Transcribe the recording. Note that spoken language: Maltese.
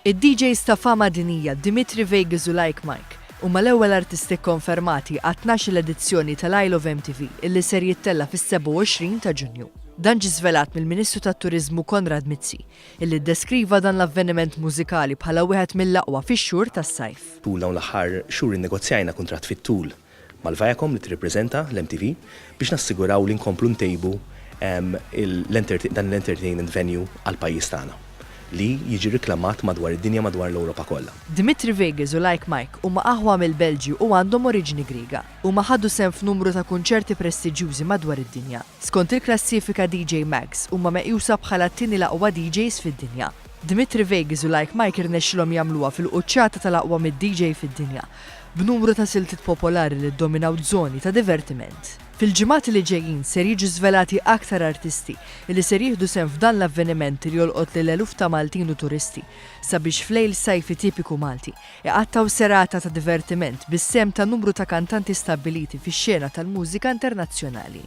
Id-DJs ta' fama dinija Dimitri Vegas u Like Mike huma l-ewwel artisti konfermati għat-12 l-edizzjoni tal-Isle of MTV illi ser jittella fis-27 ta' Ġunju. Dan ġie żvelat mill-Ministru tat-Turiżmu Konrad Mizzi, illi ddeskriva dan l-avveniment mużikali bħala wieħed mill-aqwa fix-xhur tas-sajf. Tul dawn l-aħħar xhur innegozjajna kuntratt fit-tul mal-Viacom li tirrepreżenta l-MTV biex nassiguraw li nkomplu ntejbu dan l-entertainment venue għal pajjiż tagħna li jiġi riklamat madwar id-dinja madwar l-Ewropa kollha. Dimitri Vegas u Like Mike huma aħwa mill-Belġju u għandhom oriġini Griega. Huma ħadu sehem f'numru ta' kunċerti prestiġjużi madwar id-dinja. Skont il-klassifika DJ Mags huma meqjusa bħala t-tieni l-aqwa DJs fid-dinja. Dimitri Vegas u Like Mike irnexxilhom jagħmluha fil-quċċata tal-aqwa mid-DJ fid-dinja b'numru ta' siltiet popolari li ddominaw żoni ta' divertiment. Fil-ġimgħat li ġejjin ser jiġu żvelati aktar artisti li ser jieħdu sehem f'dan l-avveniment li jolqot lil eluf ta' Maltin u turisti sabiex f'lejl sajfi tipiku Malti iqattaw serata ta' divertiment bis-sehem ta' numru ta' kantanti stabbiliti fix-xena tal-mużika internazzjonali.